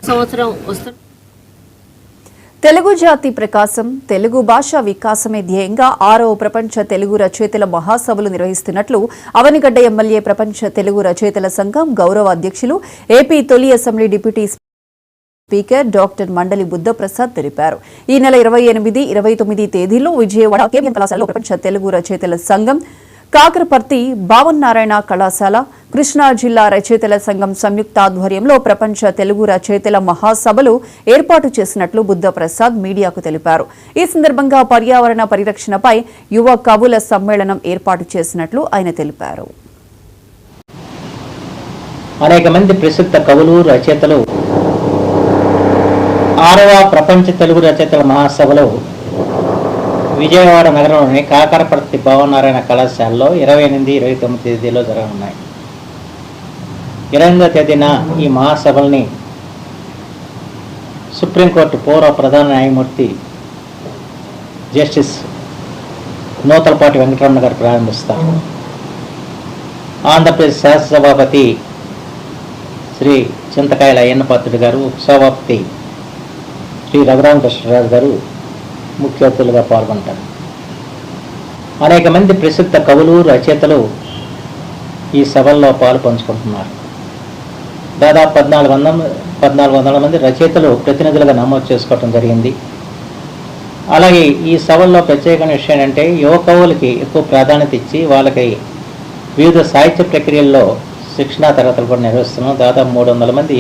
సంవత్సరం వస్తుంది. తెలుగు జాతి ప్రకాశం, తెలుగు భాష వికాసమే ధ్యేయంగా 6వ ప్రపంచ తెలుగు రచయితల మహాసభలు నిర్వహిస్తున్నట్లు అవనిగడ్డ ఎమ్మెల్యే ప్రపంచ తెలుగు రచయితల సంఘం గౌరవ అధ్యక్షులు, ఏపీ తొలి అసెంబ్లీ డిప్యూటీ స్పీకర్ డాక్టర్ మండలి బుద్ధప్రసాద్ తెలిపారు. ఈ నెల 28, 29 తేదీల్లో విజయవాడ కేవీఎం కళాశాలలో ప్రపంచ తెలుగు రచయితల సంఘం, కాకరపర్తి భావన్నారాయణ కళాశాల, కృష్ణా జిల్లా రచయితల సంఘం సంయుక్త ఆధ్వర్యంలో ప్రపంచ తెలుగు రచయితల మహాసభలు ఏర్పాటు చేసినట్లు బుద్ధప్రసాద్ మీడియాకు తెలిపారు. ఈ సందర్భంగా పర్యావరణ పరిరక్షణపై యువ కవుల సమ్మేళనం ఏర్పాటు చేసినట్లు ఆయన తెలిపారు. అనేక మంది ప్రసిద్ధ కవులు, రచయితలు 6వ ప్రపంచ తెలుగు రచయితల మహాసభలో విజయవాడ నగరంలోని కాకరపర్తి భావనారాయణ కళాశాలలో 28, 29 తేదీలో జరగనున్నాయి. 28వ తేదీన ఈ మహాసభల్ని సుప్రీంకోర్టు పూర్వ ప్రధాన న్యాయమూర్తి జస్టిస్ నూతలపాటి వెంకటరమణ గారు ప్రారంభిస్తారు. ఆంధ్రప్రదేశ్ శాసనసభాపతి శ్రీ చింతకాయల అయ్యన్నపాత్రుడు గారు, ఉపసభాపతి శ్రీ రఘురామకృష్ణరాజు గారు ముఖ్య అతిథులుగా పాల్గొంటారు. అనేక మంది ప్రసిద్ధ కవులు, రచయితలు ఈ సభల్లో పాలు పంచుకుంటున్నారు. దాదాపు 1400 మంది రచయితలు ప్రతినిధులుగా నమోదు చేసుకోవడం జరిగింది. అలాగే ఈ సభల్లో ప్రత్యేకమైన విషయం ఏంటంటే, యువ కవులకి ఎక్కువ ప్రాధాన్యత ఇచ్చి వాళ్ళకి వివిధ సాహిత్య ప్రక్రియల్లో శిక్షణా తరగతులు కూడా నిర్వహిస్తున్నాం. దాదాపు 300 మంది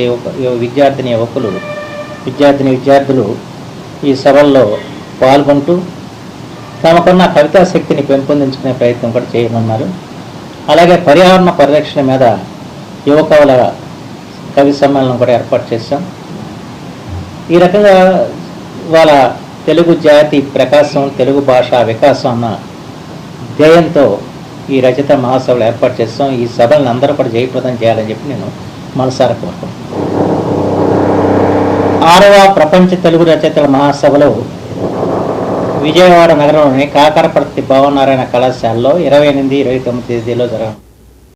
విద్యార్థులు ఈ సభల్లో పాల్గొంటూ తమకున్న కవితా శక్తిని పెంపొందించుకునే ప్రయత్నం కూడా చేయనున్నారు. అలాగే పర్యావరణ పరిరక్షణ మీద యువ కవుల కవి సమ్మేళనం కూడా ఏర్పాటు చేశాం. ఈ రకంగా వాళ్ళ తెలుగు జాతి ప్రకాశం, తెలుగు భాష వికాసం అన్న ధ్యేయంతో ఈ రచయిత మహాసభలు ఏర్పాటు చేస్తాం. ఈ సభలను అందరూ కూడా జయప్రదం చేయాలని చెప్పి నేను మనసారా కోరుకుంటున్నాను. 6వ ప్రపంచ తెలుగు రచయితల మహాసభలో విజయవాడ నగరంలోని కాకరపర్తి భావనారాయణ కళాశాలలో 28, 29 తేదీలో జరగనుంది.